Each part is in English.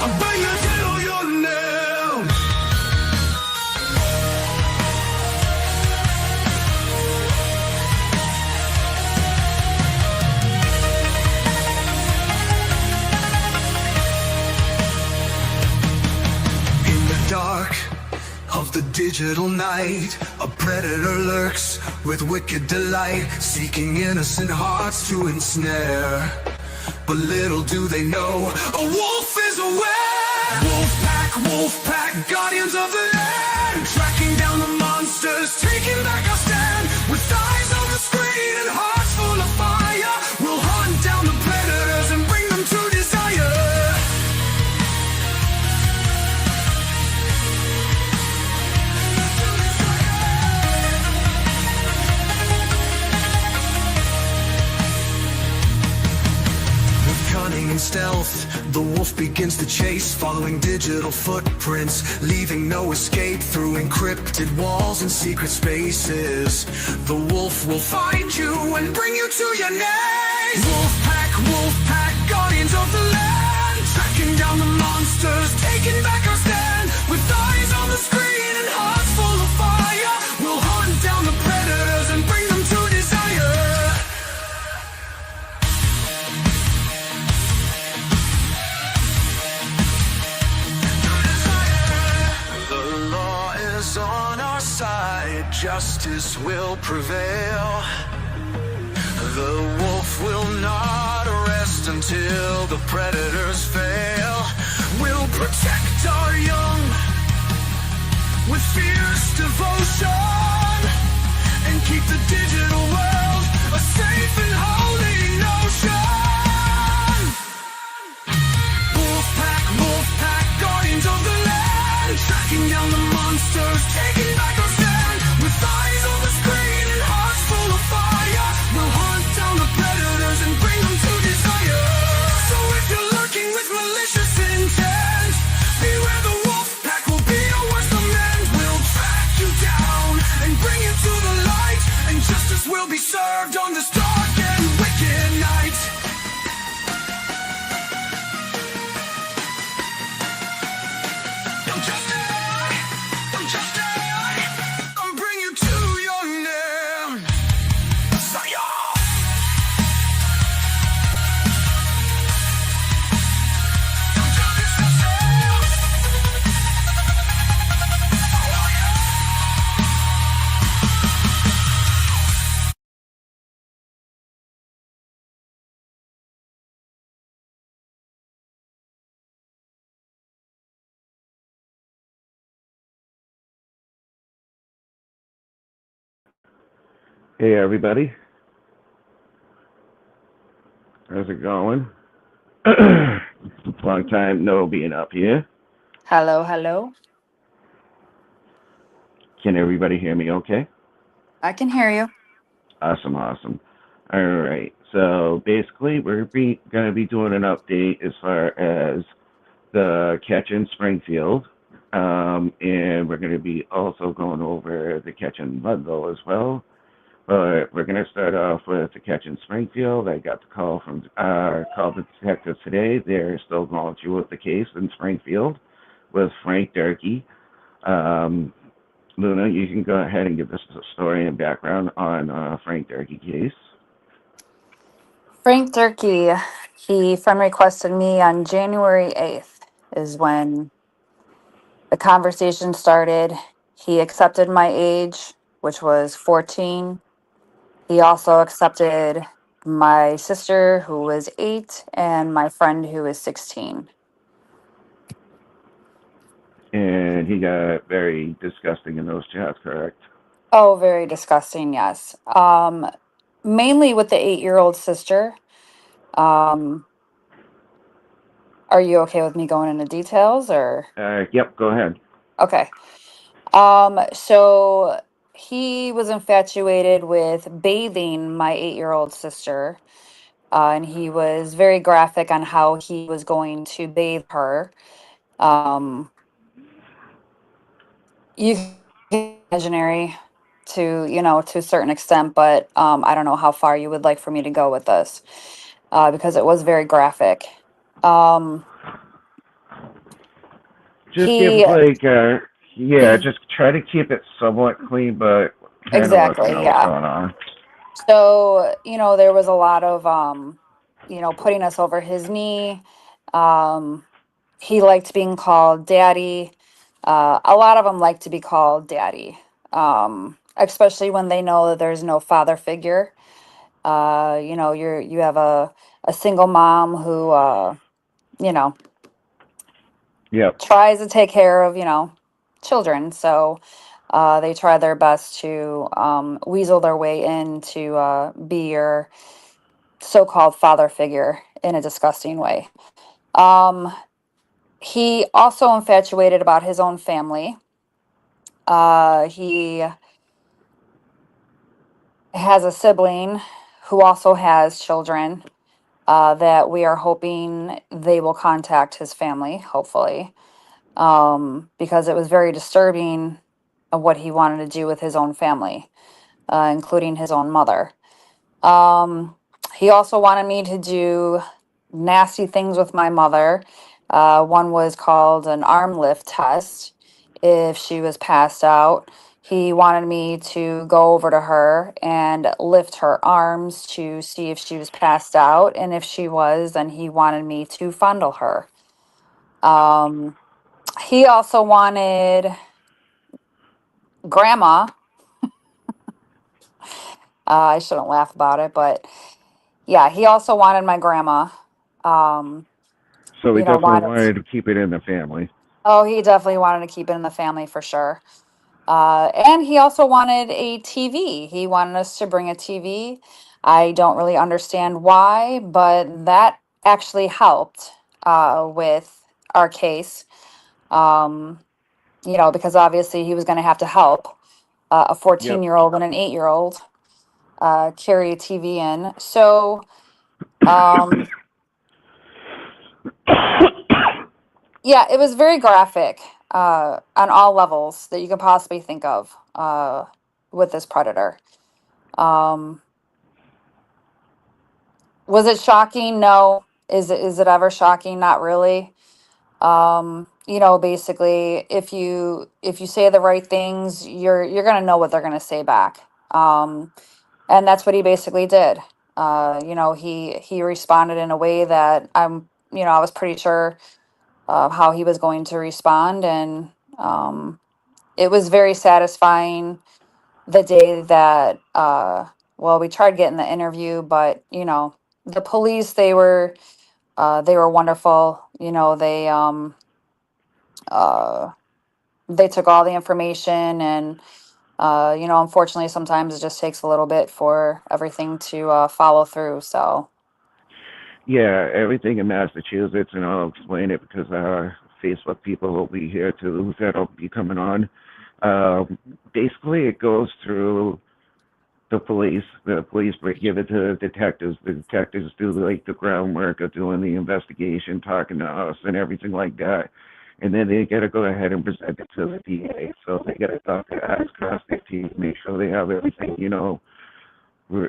I'll bring you till you're now. In the dark of the digital night, a predator lurks with wicked delight, seeking innocent hearts to ensnare. But little do they know, a wolf is aware. Wolf pack, guardians of the land, tracking down the monsters, taking back our stand. With eyes on the screen and hearts full of fire, we'll hunt down the predators and bring them to desire. Cunning and stealth, the wolf begins to chase, following digital footprints, leaving no escape through encrypted walls and secret spaces. The wolf will find you and bring you to your nest. Wolf pack, guardians of the land, tracking down the monsters, taking back our stand. With eyes on the screen and hearts full of fire, we'll hunt down the predators and bring them to desire. On our side, justice will prevail. The wolf will not rest until the predators fail. We'll protect our young with fierce devotion and keep the digital world a safe and holy notion. Wolf pack, guardians of the land, tracking down the monsters, taking back our stand. With eyes on the screen and hearts full of fire, we'll hunt down the predators and bring them to desire. So if you're lurking with malicious intent, beware, the wolf pack will be your worst lament. We'll track you down and bring you to the light, and justice will be served on this dark and wicked night. Hey everybody, how's it going? Long time no being up here. Hello, hello. Can everybody hear me okay? I can hear you. Awesome. All right, so basically we're going to be doing an update as far as the catch in Springfield, and we're going to be also going over the catch in Ludlow as well. But we're going to start off with the catch in Springfield. I got the call from our call detectives today. They're still going through with the case in Springfield with Frank Derky. Luna, you can go ahead and give us a story and background on Frank Derky case. Frank Derky, he friend requested me on January 8th is when the conversation started. He accepted my age, which was 14. He also accepted my sister, who was 8, and my friend, who was 16. And he got very disgusting in those chats, correct? Oh, very disgusting, yes. Mainly with the 8-year-old sister. Are you okay with me going into details, or? Yep, go ahead. Okay. So he was infatuated with bathing my 8-year-old sister, and he was very graphic on how he was going to bathe her. You can imaginary to a certain extent, but I don't know how far you would like for me to go with this. because it was very graphic. Um, Just give he like, yeah, just try to keep it somewhat clean, but kind of let me exactly, know what's yeah. going on. So, there was a lot of, putting us over his knee. Um, he liked being called daddy. A lot of them like to be called daddy, especially when they know that there's no father figure. You have a single mom who, you know, Yep. tries to take care of, children. So they try their best to weasel their way in to be your so-called father figure in a disgusting way. Um, he also infatuated about his own family. He has a sibling who also has children that we are hoping they will contact his family, hopefully, because it was very disturbing of what he wanted to do with his own family, including his own mother. Um, he also wanted me to do nasty things with my mother. One was called an arm lift test. If she was passed out, he wanted me to go over to her and lift her arms to see if she was passed out. And if she was, then he wanted me to fondle her. Um, he also wanted grandma. I shouldn't laugh about it, but yeah, he also wanted my grandma. Um, So we definitely wanted. wanted to keep it in the family. Oh, he definitely wanted to keep it in the family for sure. And he also wanted a TV. He wanted us to bring a TV. I don't really understand why, but that actually helped with our case. Um, because obviously he was going to have to help a Yep. 14-year-old and an 8-year-old carry a TV in. So, um, yeah, it was very graphic on all levels that you could possibly think of with this predator. Um, was it shocking? No. Is it ever shocking? Not really. Basically, if you say the right things, you're gonna know what they're gonna say back. And that's what he basically did. He responded in a way that I was pretty sure how he was going to respond, and it was very satisfying the day that well, we tried getting the interview, but the police, they were wonderful. They took all the information, and unfortunately sometimes it just takes a little bit for everything to follow through. So Yeah, everything in Massachusetts, and I'll explain it because our Facebook people will be here too that'll be coming on. Basically, it goes through the police. The police give it to the detectives. The detectives do like the groundwork of doing the investigation, talking to us, and everything like that. And then they got to go ahead and present it to the DA. So they got to talk to us, cross their teeth, make sure they have everything,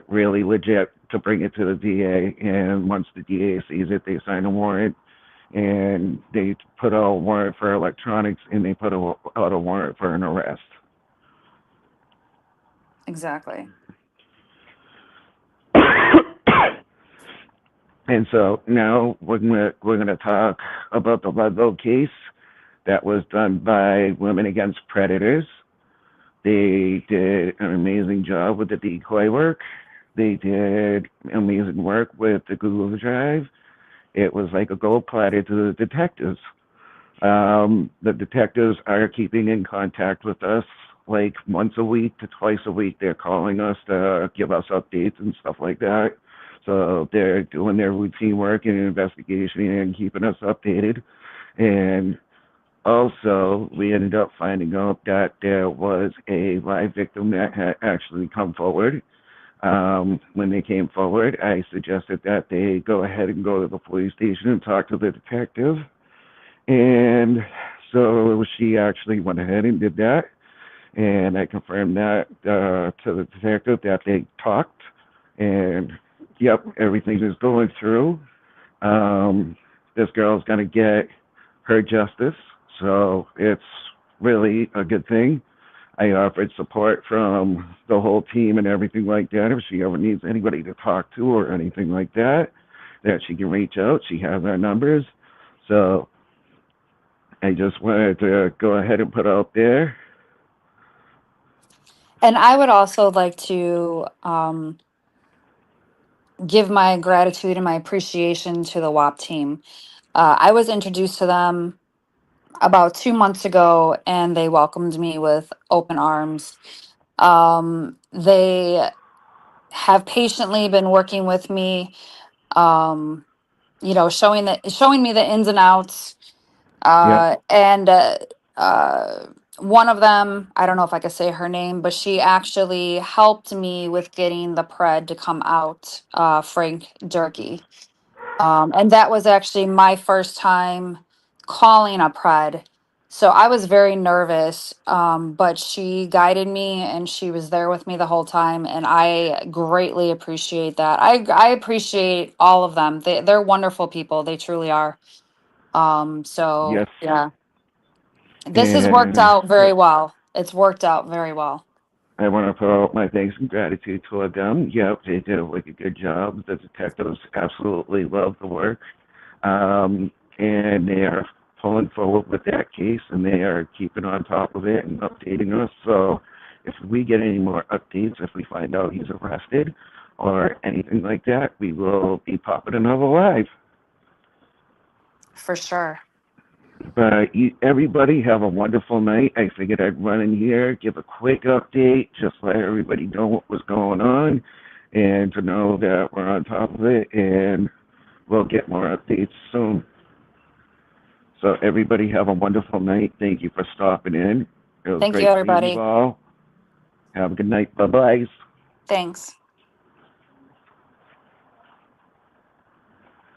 really legit to bring it to the DA. And once the DA sees it, they sign a warrant, and they put out a warrant for electronics, and they put out a warrant for an arrest. exactly. And so now we're gonna talk about the Ludlow case that was done by Women Against Predators. They did an amazing job with the decoy work. They did amazing work with the Google Drive. It was like a gold platter to the detectives. The detectives are keeping in contact with us like once a week to twice a week. They're calling us to give us updates and stuff like that. So they're doing their routine work and investigation and keeping us updated. And also, we ended up finding out that there was a live victim that had actually come forward. When they came forward, I suggested that they go ahead and go to the police station and talk to the detective. And so she actually went ahead and did that. And I confirmed that to the detective that they talked. And Yep, everything is going through. This girl's going to get her justice, so it's really a good thing. I offered support from the whole team and everything like that. If she ever needs anybody to talk to or anything like that, that she can reach out. She has our numbers. So I just wanted to go ahead and put out there. And I would also like to give my gratitude and my appreciation to the WAP team. I was introduced to them about 2 months ago, and they welcomed me with open arms. They have patiently been working with me, um, showing me the ins and outs. Yep. And one of them, I don't know if I could say her name, but she actually helped me with getting the pred to come out, Frank Derky. And that was actually my first time calling a pred. So I was very nervous, but she guided me and she was there with me the whole time. And I greatly appreciate that. I appreciate all of them. They're wonderful people. They truly are. So Yes. yeah, this has worked And out very well. It's worked out very well. I want to put out my thanks and gratitude toward them. Yep, they did a wicked good job. The detectives absolutely love the work. And they are pulling forward with that case, and they are keeping on top of it and updating us. So if we get any more updates, if we find out he's arrested or anything like that, we will be popping another live. For sure. But everybody have a wonderful night. I figured I'd run in here, give a quick update, just let everybody know what was going on, and to know that we're on top of it, and we'll get more updates soon. So everybody have a wonderful night. Thank you for stopping in. It was Thank you, great seeing you everybody. all. Have a good night. Bye-bye. Thanks.